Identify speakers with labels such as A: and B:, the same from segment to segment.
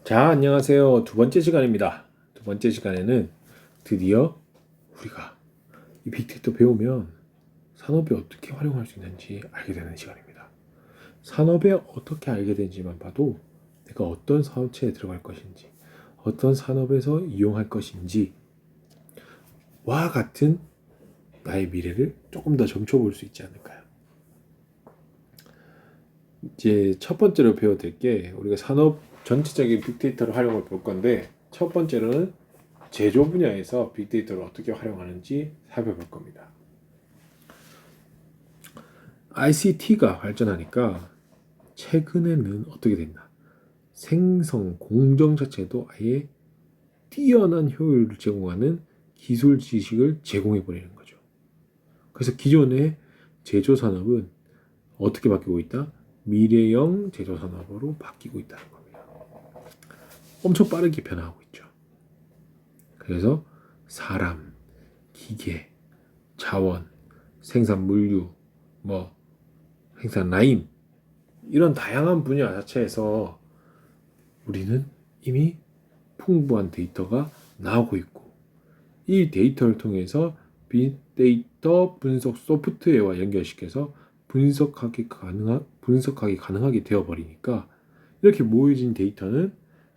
A: 자, 안녕하세요. 두 번째 시간입니다. 두 번째 시간에는 드디어 우리가 이 빅데이터 배우면 산업에 어떻게 활용할 수 있는지 알게 되는 시간입니다. 산업에 어떻게 알게 되는지만 봐도 내가 어떤 사업체에 들어갈 것인지, 어떤 산업에서 이용할 것인지, 와 같은 나의 미래를 조금 더 점쳐볼 수 있지 않을까요? 이제 첫 번째로 배워야 게 우리가 산업 전체적인 빅데이터를 활용을 볼 건데, 첫 번째로는 제조 분야에서 빅데이터를 어떻게 활용하는지 살펴볼 겁니다. ICT가 발전하니까 최근에는 어떻게 됐나? 생성 공정 자체도 아예 뛰어난 효율을 제공하는 기술 지식을 제공해 버리는 거죠. 그래서 기존의 제조 산업은 어떻게 바뀌고 있다? 미래형 제조 산업으로 바뀌고 있다는 겁니다. 엄청 빠르게 변화하고 있죠. 그래서 사람, 기계, 자원, 생산 물류, 생산 라인, 이런 다양한 분야 자체에서 우리는 이미 풍부한 데이터가 나오고 있고, 이 데이터를 통해서 빅데이터 분석 소프트웨어와 연결시켜서 분석하기 가능하게 되어버리니까, 이렇게 모여진 데이터는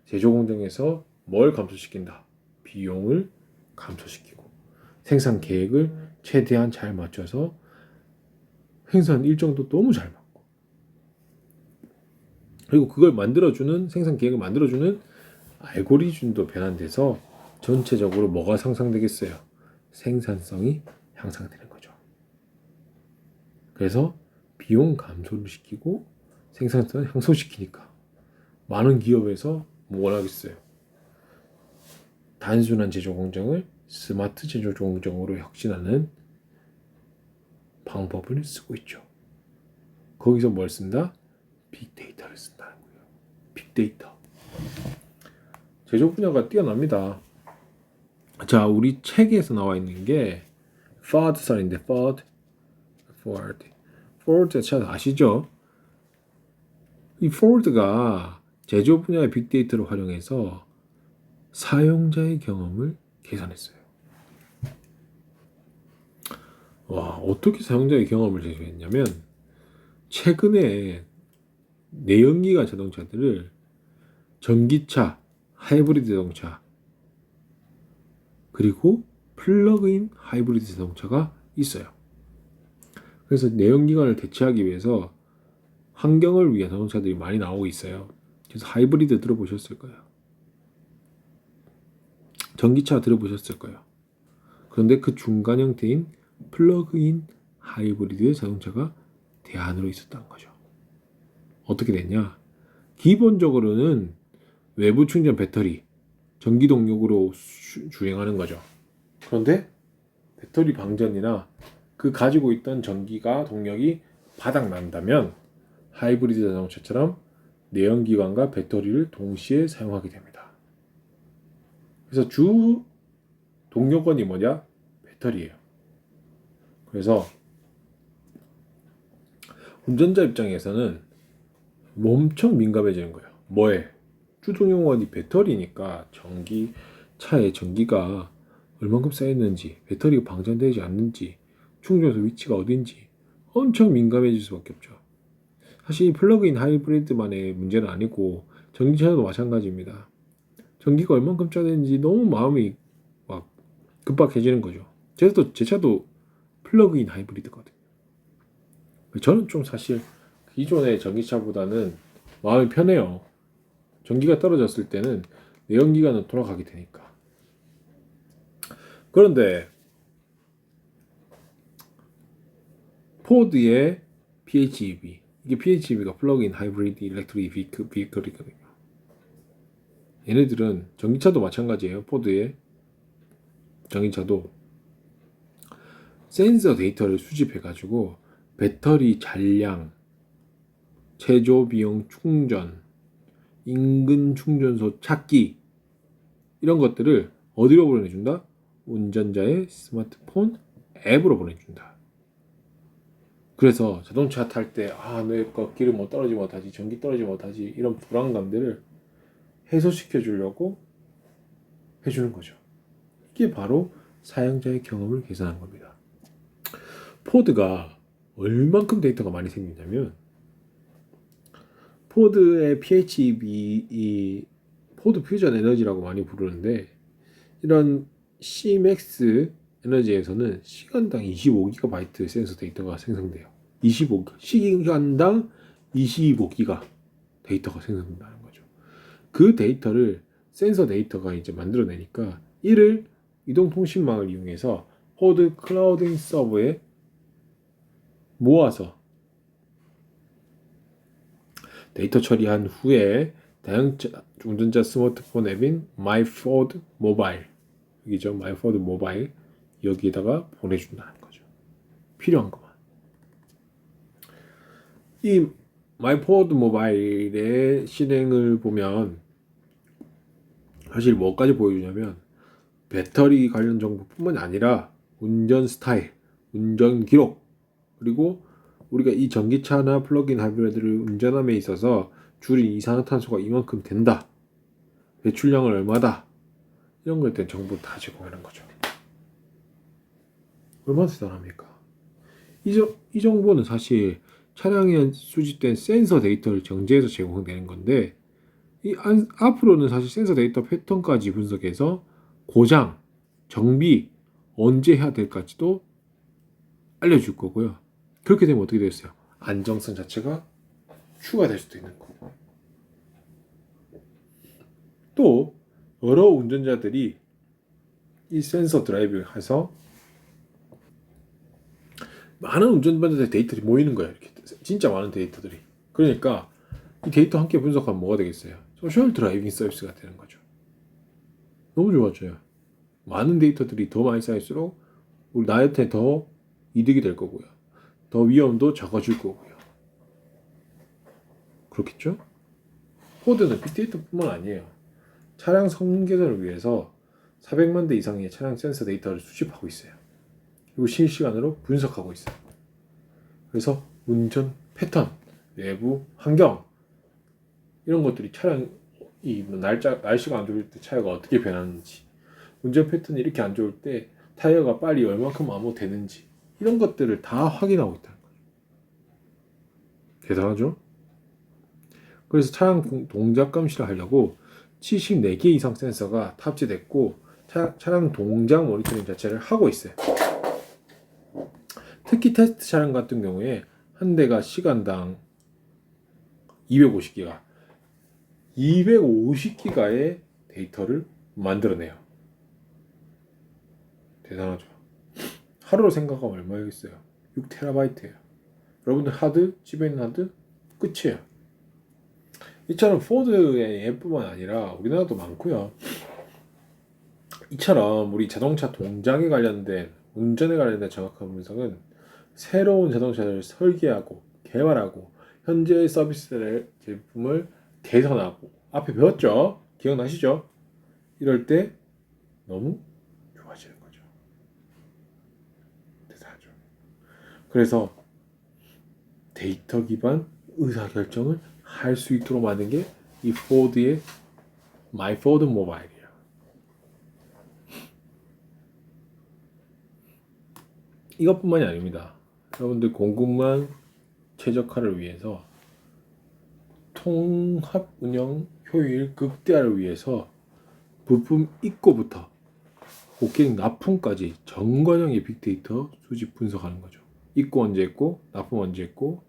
A: 제조 공정에서 뭘 감소시킨다? 비용을 감소시키고 생산 계획을 최대한 잘 맞춰서 생산 일정도 너무 잘 맞고, 그리고 그걸 만들어주는 생산 계획을 만들어주는 알고리즘도 변환돼서 전체적으로 뭐가 상상되겠어요? 생산성이 향상되는 거죠. 그래서 비용 감소를 시키고 생산성을 향상시키니까 많은 기업에서 뭐 원하겠어요? 단순한 제조 공정을 스마트 제조 공정으로 혁신하는 방법을 쓰고 있죠. 거기서 뭘 쓴다? 빅데이터를 쓴다는 거예요. 빅데이터. 제조 분야가 뛰어납니다. 자, 우리 책에서 나와 있는 게 Ford선인데 Ford 잘 아시죠? 이 Ford가 제조 분야의 빅데이터를 활용해서 사용자의 경험을 개선했어요. 와, 어떻게 사용자의 경험을 제조했냐면, 최근에 내연기관 자동차들을 전기차, 하이브리드 자동차, 그리고 플러그인 하이브리드 자동차가 있어요. 그래서 내연기관을 대체하기 위해서 환경을 위한 자동차들이 많이 나오고 있어요. 그래서 하이브리드 들어보셨을 거예요. 전기차 들어보셨을 거예요. 그런데 그 중간 형태인 플러그인 하이브리드 자동차가 대안으로 있었던 거죠. 어떻게 됐냐? 기본적으로는 외부 충전 배터리, 전기 동력으로 주행하는 거죠. 그런데 배터리 방전이나 그 가지고 있던 전기가 동력이 바닥난다면 하이브리드 자동차처럼 내연기관과 배터리를 동시에 사용하게 됩니다. 그래서 주 동력원이 뭐냐? 배터리예요. 그래서 운전자 입장에서는 엄청 민감해지는 거예요. 뭐에? 주동력원이 배터리니까 차에 전기가 얼만큼 쌓였는지, 배터리가 방전되지 않는지, 충전소 위치가 어딘지 엄청 민감해질 수밖에 없죠. 사실 플러그인 하이브리드만의 문제는 아니고 전기차도 마찬가지입니다. 전기가 얼만큼 짜는지 너무 마음이 막 급박해지는 거죠. 제 차도 플러그인 하이브리드거든요. 저는 좀 사실 기존의 전기차보다는 마음이 편해요. 전기가 떨어졌을 때는 내연기관은 돌아가게 되니까. 그런데 포드의 PHEV, 이게 PHEV가 플러그인 하이브리드 일렉트릭 비클이거든요. 얘네들은 전기차도 마찬가지예요. 포드의 전기차도 센서 데이터를 수집해가지고 배터리 잔량, 제조 비용 충전, 인근 충전소 찾기, 이런 것들을 어디로 보내준다? 운전자의 스마트폰 앱으로 보내준다. 그래서 자동차 탈 때 내 거 기름 뭐 떨어지면 어떡하지, 전기 떨어지면 어떡하지, 이런 불안감들을 해소시켜 주려고 해주는 거죠. 이게 바로 사용자의 경험을 계산한 겁니다. 포드가 얼만큼 데이터가 많이 생기냐면 포드의 PHEV, 이 포드 퓨전 에너지라고 많이 부르는데 이런 CMAX 에너지에서는 시간당 25GB 센서 데이터가 생성돼요. 시간당 25기가 데이터가 생성된다는 거죠. 그 데이터를 센서 데이터가 이제 만들어내니까 이를 이동통신망을 이용해서 포드 클라우딩 서버에 모아서 데이터 처리한 후에 대형 운전자 스마트폰 앱인 마이포드 모바일, 여기죠, 마이포드 모바일, 여기에다가 보내준다는 거죠. 필요한 것만. 이 마이포드 모바일의 실행을 보면 사실 뭐까지 보여주냐면 배터리 관련 정보뿐만 아니라 운전 스타일, 운전 기록, 그리고 우리가 이 전기차나 플러그인 하이브리드를 운전함에 있어서 줄인 이산화탄소가 이만큼 된다, 배출량은 얼마다, 이런 거에 대한 정보를 다 제공하는 거죠. 얼마나 대단합니까? 이 정보는 사실 차량에 수집된 센서 데이터를 정제해서 제공되는 건데 앞으로는 사실 센서 데이터 패턴까지 분석해서 고장, 정비, 언제 해야 될까지도 알려줄 거고요. 그렇게 되면 어떻게 되겠어요? 안정성 자체가 추가될 수도 있는 거고. 또 여러 운전자들이 이 센서 드라이브를 해서 많은 운전자들의 데이터들이 모이는 거예요. 이렇게 진짜 많은 데이터들이. 그러니까 이 데이터 함께 분석하면 뭐가 되겠어요? 소셜 드라이빙 서비스가 되는 거죠. 너무 좋아져요. 많은 데이터들이 더 많이 쌓일수록 우리 나한테 더 이득이 될 거고요. 더 위험도 적어질 거고요. 그렇겠죠? 포드는 빅데이터뿐만 아니에요. 차량 성능 개선을 위해서 400만 대 이상의 차량 센서 데이터를 수집하고 있어요. 그리고 실시간으로 분석하고 있어요. 그래서 운전 패턴, 외부 환경, 이런 것들이 차량 날씨가 안 좋을 때 차가 어떻게 변하는지, 운전 패턴이 이렇게 안 좋을 때 타이어가 빨리 얼만큼 암호되는지, 이런 것들을 다 확인하고 있다는 거죠. 대단하죠? 그래서 차량 동작 감시를 하려고 74개 이상 센서가 탑재됐고 차량 동작 모니터링 자체를 하고 있어요. 특히 테스트 차량 같은 경우에 한 대가 시간당 250기가의 데이터를 만들어내요. 대단하죠. 하루로 생각하면 얼마겠어요? 6TB예요. 여러분들 하드, 집에 있는 하드 끝이에요. 이처럼 포드의 앱뿐만 아니라 우리나라도 많고요. 이처럼 우리 자동차 동작에 관련된, 운전에 관련된 정확한 분석은 새로운 자동차를 설계하고 개발하고 현재의 서비스 제품을 개선하고, 앞에 배웠죠? 기억나시죠? 이럴 때 너무 좋아지는 거죠. 대단하죠. 그래서 데이터 기반 의사결정을 할 수 있도록 만든 게 이 포드의 마이포드 모바일이에요. 이것뿐만이 아닙니다. 여러분들 공급망 최적화를 위해서 통합 운영 효율 극대화를 위해서 부품 입고부터 고객 납품까지 전관형의 빅데이터 수집 분석하는 거죠. 입고 언제 했고, 납품 언제 했고,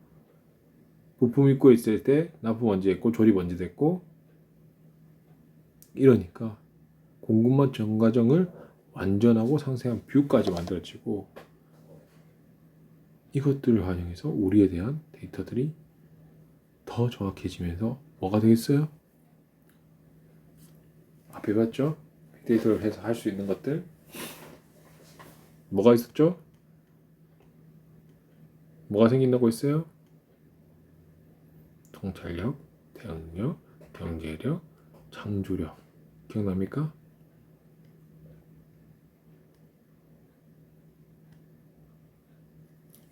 A: 부품 입고 있을 때 납품 언제 했고, 조립 언제 됐고, 이러니까 공급망 전 과정을 완전하고 상세한 뷰까지 만들어지고, 이것들을 활용해서 우리에 대한 데이터들이 더 정확해지면서 뭐가 되겠어요? 앞에 봤죠? 빅데이터를 해서 할 수 있는 것들 뭐가 있었죠? 뭐가 생긴다고 했어요? 통찰력, 대응력, 경제력, 창조력. 기억납니까?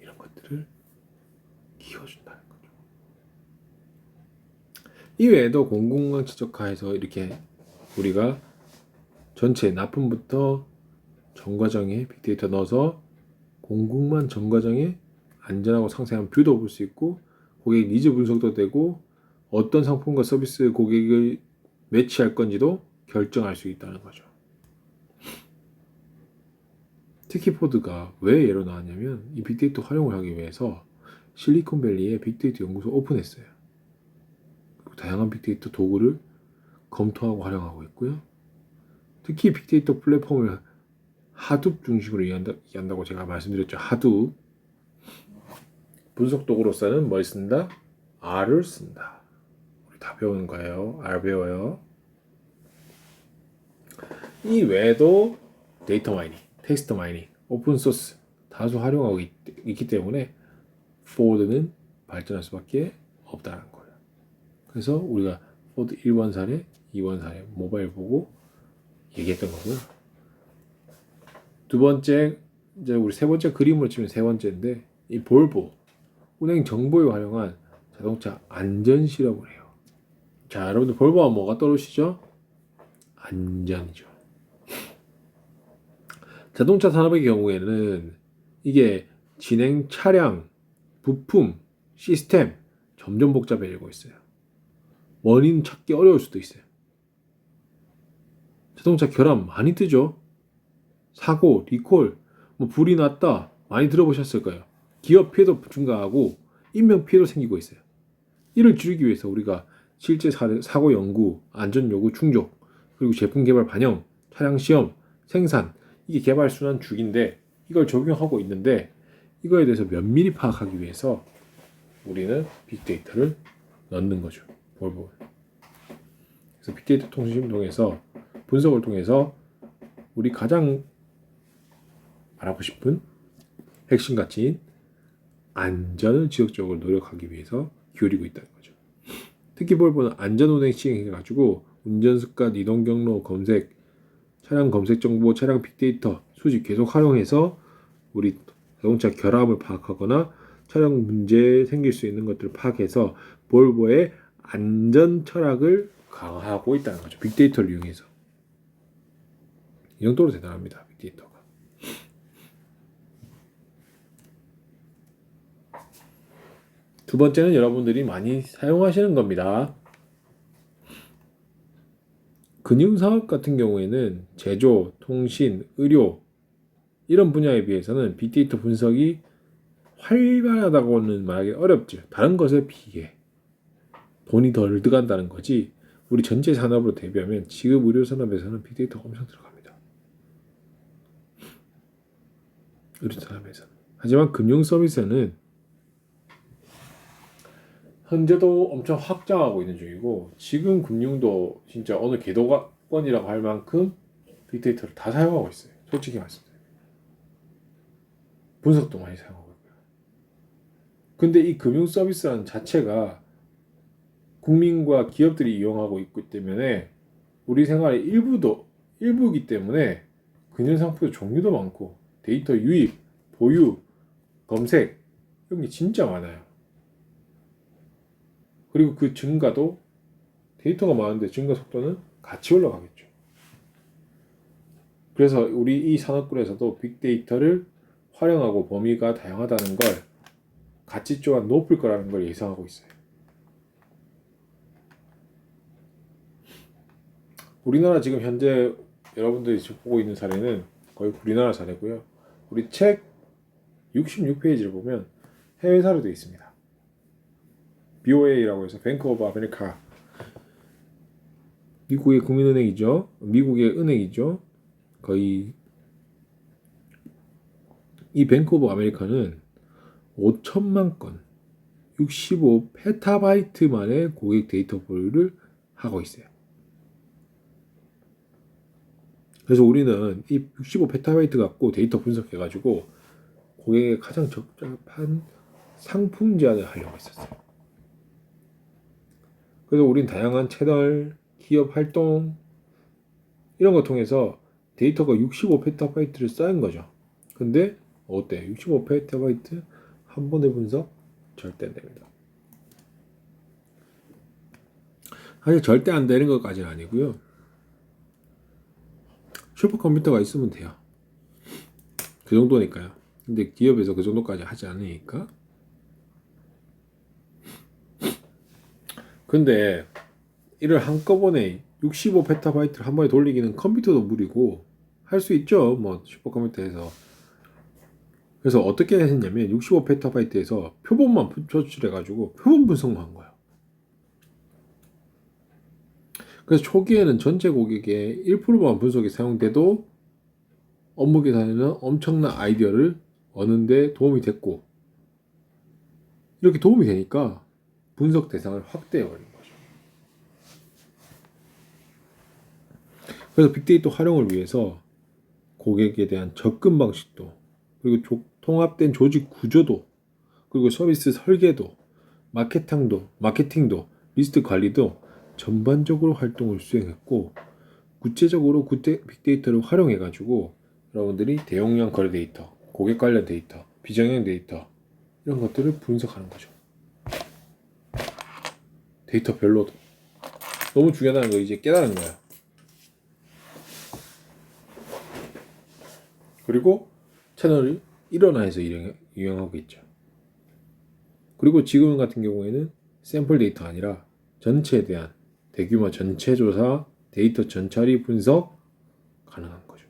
A: 이런 것들을 키워준다는 거죠. 이외에도 공공망 최적화해서 이렇게 우리가 전체 납품부터 전 과정에 빅데이터 넣어서 공급망 전 과정에 안전하고 상세한 뷰도 볼 수 있고 고객 니즈 분석도 되고 어떤 상품과 서비스 고객을 매치할 건지도 결정할 수 있다는 거죠. 특히 포드가 왜 예로 나왔냐면 이 빅데이터 활용을 하기 위해서 실리콘밸리에 빅데이터 연구소 오픈했어요. 그리고 다양한 빅데이터 도구를 검토하고 활용하고 있고요. 특히 빅데이터 플랫폼을 하둡 중심으로 이해한다고 제가 말씀드렸죠. 하둡. 분석 도구로서는 뭘 쓴다? R을 쓴다. 우리 다 배우는 거예요. R 배워요. 이 외에도 데이터 마이닝, 텍스트 마이닝, 오픈소스 다수 활용하고 있기 때문에 포드는 발전할 수밖에 없다는 거예요. 그래서 우리가 포드 1번 사례, 2번 사례 모바일 보고 얘기했던 거고요. 두 번째, 이제 우리 세 번째 그림으로 치면 세 번째인데 이 볼보 운행 정보에 활용한 자동차 안전 실험을 해요. 자, 여러분들 볼보하면 뭐가 떠오르시죠? 안전이죠. 자동차 산업의 경우에는 이게 진행 차량, 부품, 시스템 점점 복잡해지고 있어요. 원인 찾기 어려울 수도 있어요. 자동차 결함 많이 뜨죠. 사고, 리콜, 뭐 불이 났다 많이 들어보셨을 거예요. 기업 피해도 증가하고 인명 피해도 생기고 있어요. 이를 줄이기 위해서 우리가 실제 사고 연구, 안전 요구 충족, 그리고 제품 개발 반영, 차량 시험, 생산 이게 개발 순환 주기인데 이걸 적용하고 있는데 이거에 대해서 면밀히 파악하기 위해서 우리는 빅데이터를 넣는 거죠. 볼볼. 그래서 빅데이터 통신을 통해서 분석을 통해서 우리 가장 말하고 싶은 핵심 가치인 안전을 지속적으로 노력하기 위해서 기울이고 있다는 거죠. 특히 볼보는 안전운행 시행해가지고 운전습관, 이동 경로 검색, 차량 검색 정보, 차량 빅데이터 수집 계속 활용해서 우리 자동차 결함을 파악하거나 차량 문제 생길 수 있는 것들을 파악해서 볼보의 안전 철학을 강화하고 있다는 거죠. 빅데이터를 이용해서. 이 정도로 대단합니다. 빅데이터가. 두 번째는 여러분들이 많이 사용하시는 겁니다. 금융사업 같은 경우에는 제조, 통신, 의료 이런 분야에 비해서는 빅데이터 분석이 활발하다고는 말하기 어렵죠. 다른 것에 비해 돈이 덜 들어간다는 거지 우리 전체 산업으로 대비하면 지금 의료 산업에서는 빅데이터가 엄청 들어갑니다. 의료 산업에서는. 하지만 금융 서비스는 현재도 엄청 확장하고 있는 중이고 지금 금융도 진짜 어느 개도권이라고 할 만큼 빅데이터를 다 사용하고 있어요. 솔직히 말씀드리면. 분석도 많이 사용하고 있고요. 근데 이 금융 서비스라는 자체가 국민과 기업들이 이용하고 있기 때문에 우리 생활의 일부이기 때문에 금융 상품의 종류도 많고 데이터 유입, 보유, 검색 이런 게 진짜 많아요. 그리고 그 증가도 데이터가 많은데 증가 속도는 같이 올라가겠죠. 그래서 우리 이 산업군에서도 빅데이터를 활용하고 범위가 다양하다는 걸 가치 또한 높을 거라는 걸 예상하고 있어요. 우리나라 지금 현재 여러분들이 지금 보고 있는 사례는 거의 우리나라 사례고요. 우리 책 66페이지를 보면 해외 사례도 있습니다. BOA라고 해서 뱅크 오브 아메리카 미국의 국민은행이죠. 미국의 은행이죠. 거의 이 뱅크 오브 아메리카는 5천만 건 65 페타바이트만의 고객 데이터 보유를 하고 있어요. 그래서 우리는 이 65 페타바이트 갖고 데이터 분석해가지고 고객에게 가장 적합한 상품 제안을 하려고 했었어요. 그래서 우린 다양한 채널, 기업 활동 이런 거 통해서 데이터가 65페타바이트를 쌓은 거죠. 근데 어때? 65페타바이트 한 번에 분석 절대 안 됩니다. 사실 절대 안 되는 것까지는 아니고요. 슈퍼컴퓨터가 있으면 돼요. 그 정도니까요. 근데 기업에서 그 정도까지 하지 않으니까. 근데 이를 한꺼번에 65페타바이트를 한 번에 돌리기는 컴퓨터도 무리고 할 수 있죠. 뭐 슈퍼컴퓨터에서. 그래서 어떻게 했냐면 65페타바이트에서 표본만 조출해가지고 표본 분석만 한 거예요. 그래서 초기에는 전체 고객의 1%만 분석이 사용돼도 업무 계산에는 엄청난 아이디어를 얻는데 도움이 됐고, 이렇게 도움이 되니까 분석 대상을 확대해버린 거죠. 그래서 빅데이터 활용을 위해서 고객에 대한 접근 방식도, 그리고 통합된 조직 구조도, 그리고 서비스 설계도, 마케팅도, 리스트 관리도 전반적으로 활동을 수행했고, 구체적으로 빅데이터를 활용해가지고 여러분들이 대용량 거래 데이터, 고객 관련 데이터, 비정형 데이터 이런 것들을 분석하는 거죠. 데이터별로도. 너무 중요하다는 거 이제 깨달은 거예요. 그리고 채널이 일원화해서 유행하고 있죠. 그리고 지금 같은 경우에는 샘플 데이터 아니라 전체에 대한 대규모 전체 조사, 데이터 전처리 분석 가능한 거죠.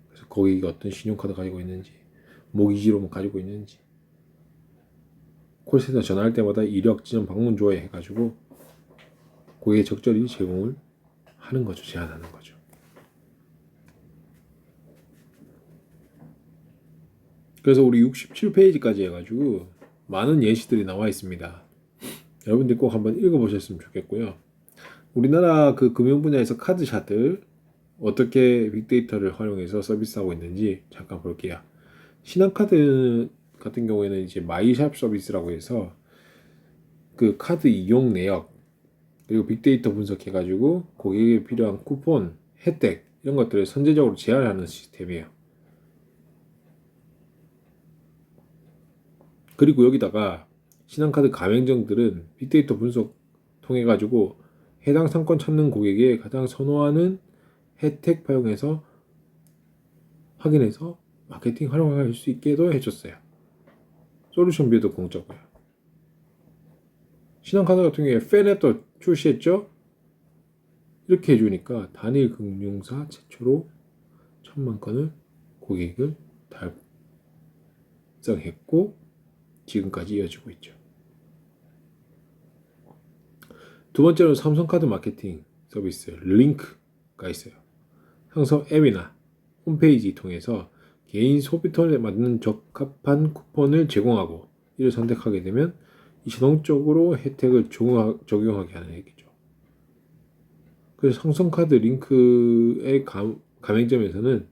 A: 그래서 고객이 어떤 신용카드 가지고 있는지, 모기지로 가지고 있는지, 콜센터 전화할 때마다 이력 지점 방문 조회 해가지고 고객에 적절히 제공을 하는 거죠. 제안하는 거죠. 그래서 우리 67페이지까지 해가지고 많은 예시들이 나와 있습니다. 여러분들 꼭 한번 읽어보셨으면 좋겠고요. 우리나라 그 금융 분야에서 카드사들 어떻게 빅데이터를 활용해서 서비스하고 있는지 잠깐 볼게요. 신한카드 같은 경우에는 이제 마이샵 서비스라고 해서 그 카드 이용 내역 그리고 빅데이터 분석해가지고 고객에게 필요한 쿠폰, 혜택 이런 것들을 선제적으로 제한하는 시스템이에요. 그리고 여기다가 신한카드 가맹점들은 빅데이터 분석 통해 가지고 해당 상권 찾는 고객이 가장 선호하는 혜택 활용해서 확인해서 마케팅 활용할 수 있게도 해줬어요. 솔루션 비도 공짜고요. 신한카드 같은 경우에 팬앱도 출시했죠. 이렇게 해주니까 단일 금융사 최초로 1,000만 건을 고객을 달성했고 지금까지 이어지고 있죠. 두 번째로 삼성카드 마케팅 서비스 링크가 있어요. 삼성 앱이나 홈페이지 통해서 개인 소비턴에 맞는 적합한 쿠폰을 제공하고 이를 선택하게 되면 자동적으로 혜택을 적용하게 하는 얘기죠. 그래서 삼성카드 링크의 가맹점에서는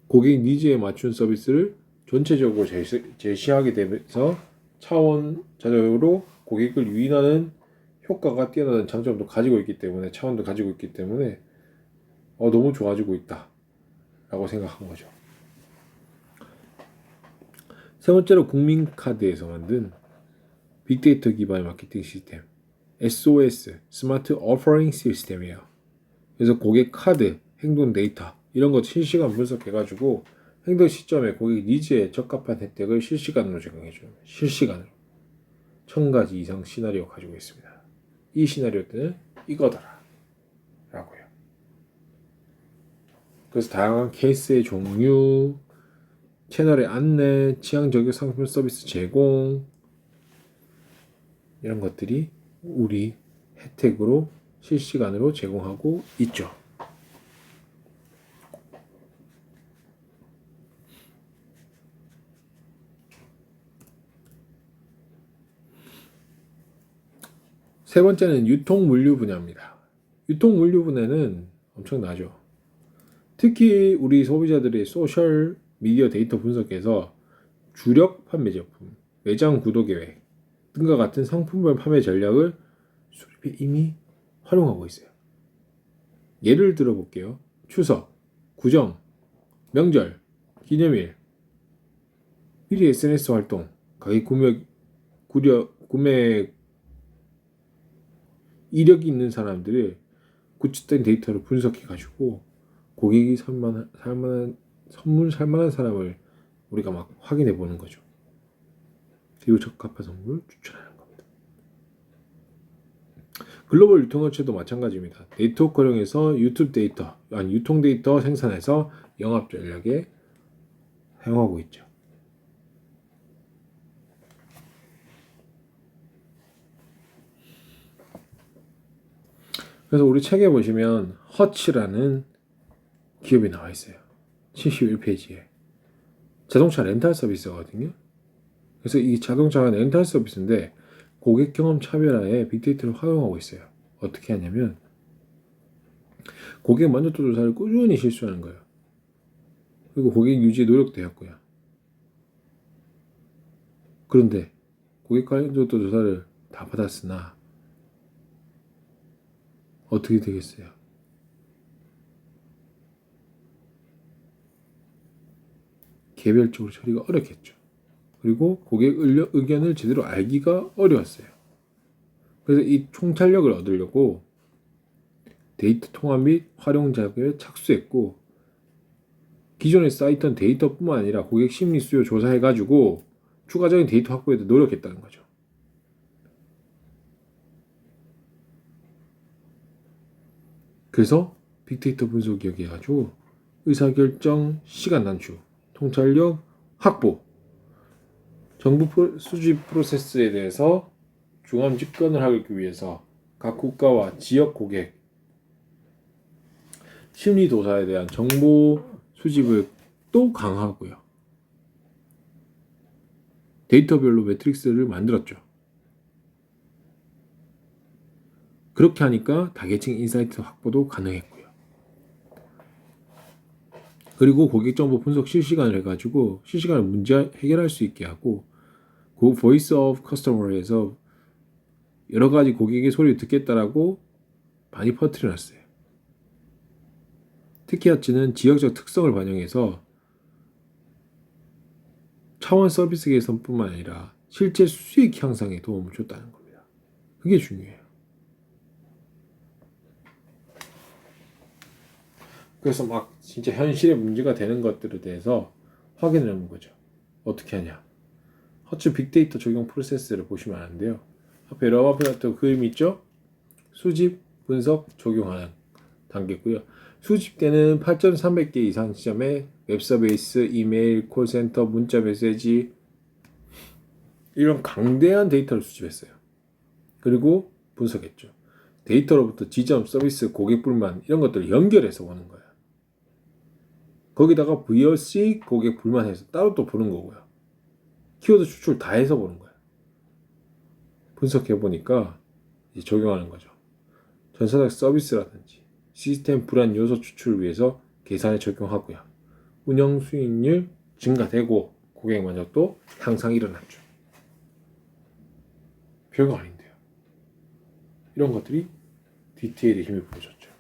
A: 고객 니즈에 맞춘 서비스를 전체적으로 제시하게 되면서 차원적으로 고객을 유인하는 효과가 뛰어나는 장점도 가지고 있기 때문에 차원도 가지고 있기 때문에 너무 좋아지고 있다 라고 생각한 거죠. 세 번째로 국민카드에서 만든 빅데이터 기반 마케팅 시스템 SOS 스마트 오퍼링 시스템이에요. 그래서 고객 카드, 행동 데이터 이런 거 실시간 분석해가지고 행동 시점에 고객 니즈에 적합한 혜택을 실시간으로 제공해줘요. 실시간으로 1,000가지 이상 시나리오 가지고 있습니다. 이 시나리오들은 이거더라 라고요. 그래서 다양한 케이스의 종류, 채널의 안내, 취향 저격 상품 서비스 제공 이런 것들이 우리 혜택으로 실시간으로 제공하고 있죠. 세 번째는 유통물류 분야입니다. 유통물류 분야는 엄청나죠. 특히 우리 소비자들의 소셜 미디어 데이터 분석에서 주력 판매 제품, 매장 구도 계획 등과 같은 상품별 판매 전략을 수립해 이미 활용하고 있어요. 예를 들어 볼게요. 추석, 구정, 명절, 기념일, 미리 SNS 활동, 가격 구매 이력이 있는 사람들의 구축된 데이터를 분석해가지고 고객이 선물 살만한 사람을 우리가 막 확인해 보는 거죠. 그리고 적합한 선물을 추천하는 겁니다. 글로벌 유통업체도 마찬가지입니다. 네트워크 활용해서 유통 데이터 생산해서 영업 전략에 사용하고 있죠. 그래서 우리 책에 보시면 허츠라는 기업이 나와 있어요. 71페이지에. 자동차 렌탈 서비스거든요. 그래서 이 자동차 렌탈 서비스인데 고객 경험 차별화에 빅데이터를 활용하고 있어요. 어떻게 하냐면 고객 만족도 조사를 꾸준히 실시하는 거예요. 그리고 고객 유지 노력도 했고요. 그런데 고객 만족도 조사를 다 받았으나 어떻게 되겠어요? 개별적으로 처리가 어렵겠죠. 그리고 고객 의견을 제대로 알기가 어려웠어요. 그래서 이 총괄력을 얻으려고 데이터 통합 및 활용 작업에 착수했고 기존에 쌓였던 데이터뿐만 아니라 고객 심리 수요 조사해가지고 추가적인 데이터 확보에도 노력했다는 거죠. 그래서 빅데이터 분석이 여기해가지고 의사결정 시간 단축, 통찰력 확보, 정보 수집 프로세스에 대해서 중앙 집권을 하기 위해서 각 국가와 지역 고객 심리 도사에 대한 정보 수집을 또 강화하고요. 데이터별로 매트릭스를 만들었죠. 그렇게 하니까 다계층 인사이트 확보도 가능했고요. 그리고 고객 정보 분석 실시간을 해가지고 실시간으로 문제 해결할 수 있게 하고 그 보이스 오브 커스터머에서 여러 가지 고객의 소리를 듣겠다라고 많이 퍼뜨려놨어요. 특히 하츠는 지역적 특성을 반영해서 차원 서비스 개선뿐만 아니라 실제 수익 향상에 도움을 줬다는 겁니다. 그게 중요해요. 그래서 막 진짜 현실에 문제가 되는 것들에 대해서 확인을 해본 거죠. 어떻게 하냐. 허츠 빅데이터 적용 프로세스를 보시면 아는데요. 앞에 러버프라트 그림 있죠? 수집, 분석, 적용하는 단계고요. 수집 때는 8,300개 이상 지점에 웹서비스, 이메일, 콜센터, 문자 메시지 이런 강대한 데이터를 수집했어요. 그리고 분석했죠. 데이터로부터 지점, 서비스, 고객불만 이런 것들을 연결해서 보는 거예요. 거기다가 VOC, 고객불만 해서 따로 또 보는 거고요. 키워드 추출 다 해서 보는 거예요. 분석해보니까 이제 적용하는 거죠. 전사적 서비스라든지 시스템 불안 요소 추출을 위해서 계산에 적용하고요. 운영 수익률 증가되고 고객 만족도 향상이 일어났죠. 별거 아닌데요. 이런 것들이 디테일에 힘을 보여줬죠.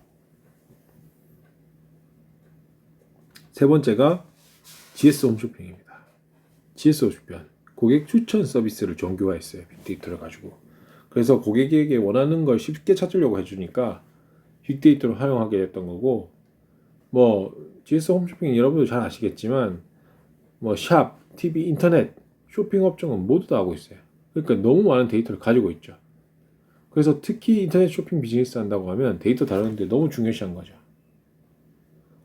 A: 세 번째가 GS 홈쇼핑입니다. GS 홈쇼핑 고객 추천 서비스를 정교화했어요. 빅데이터를 가지고. 그래서 고객에게 원하는 걸 쉽게 찾으려고 해주니까 빅데이터를 활용하게 됐던 거고, 뭐 GS 홈쇼핑 여러분도 잘 아시겠지만 뭐 샵, TV, 인터넷, 쇼핑 업종은 모두 다 하고 있어요. 그러니까 너무 많은 데이터를 가지고 있죠. 그래서 특히 인터넷 쇼핑 비즈니스 한다고 하면 데이터 다루는데 너무 중요시한 거죠.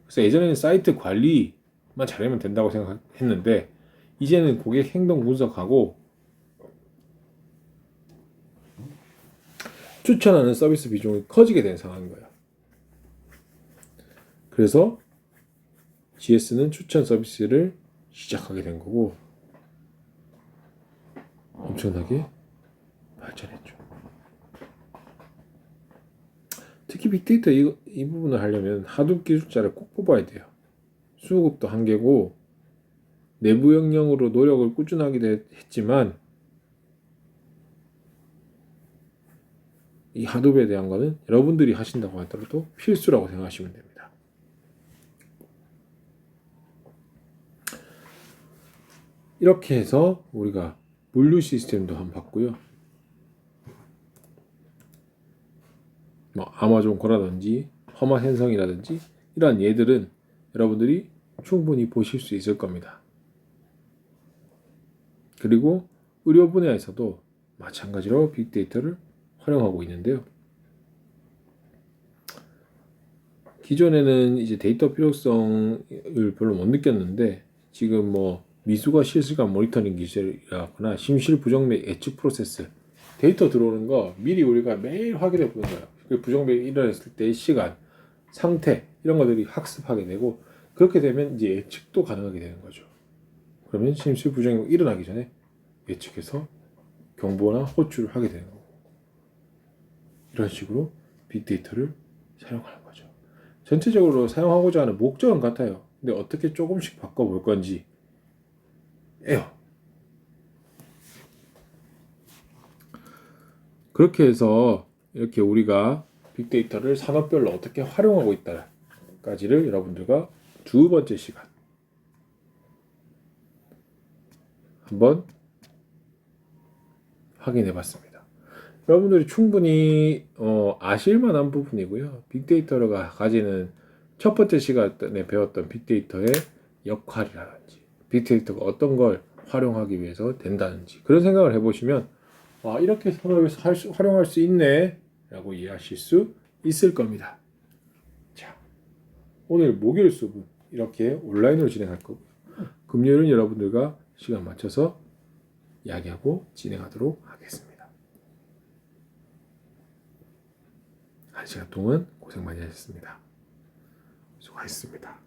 A: 그래서 예전에는 사이트 관리만 잘하면 된다고 생각했는데 이제는 고객 행동 분석하고 추천하는 서비스 비중이 커지게 된 상황인 거예요. 그래서 GS는 추천 서비스를 시작하게 된 거고 엄청나게 발전했죠. 특히 빅데이터 이 부분을 하려면 하둡 기술자를 꼭 뽑아야 돼요. 수급도 한계고 내부 역량으로 노력을 꾸준하게 했지만 이 하둡에 대한 거는 여러분들이 하신다고 하더라도 필수라고 생각하시면 됩니다. 이렇게 해서 우리가 물류 시스템도 한번 봤고요. 뭐 아마존고라든지 험한행성이라든지 이러한 예들은 여러분들이 충분히 보실 수 있을 겁니다. 그리고 의료 분야에서도 마찬가지로 빅데이터를 활용하고 있는데요. 기존에는 이제 데이터 필요성을 별로 못 느꼈는데 지금 뭐 미수거 실시간 모니터링 기술이라거나 심실 부정맥 예측 프로세스 데이터 들어오는 거 미리 우리가 매일 확인해 보는 거예요. 그 부정맥이 일어났을 때의 시간, 상태 이런 것들이 학습하게 되고 그렇게 되면 이제 예측도 가능하게 되는 거죠. 그러면 심실 부정맥이 일어나기 전에 예측해서 경보나 호출을 하게 되는 거고 이런 식으로 빅데이터를 사용하는 거죠. 전체적으로 사용하고자 하는 목적은 같아요. 근데 어떻게 조금씩 바꿔볼 건지 에요. 그렇게 해서 이렇게 우리가 빅데이터를 산업별로 어떻게 활용하고 있다까지를 여러분들과 두 번째 시간 한번 확인해 봤습니다. 여러분들이 충분히 아실 만한 부분이고요. 빅데이터가 가지는 첫 번째 시간에 배웠던 빅데이터의 역할이라든지 빅데이터가 어떤 걸 활용하기 위해서 된다는지 그런 생각을 해보시면 이렇게 산업에서 활용할 수 있네 라고 이해하실 수 있을 겁니다. 자, 오늘 목요일 수업은 이렇게 온라인으로 진행할 거고요. 금요일은 여러분들과 시간 맞춰서 이야기하고 진행하도록 하겠습니다. 1시간 동안 고생 많이 하셨습니다. 수고하셨습니다.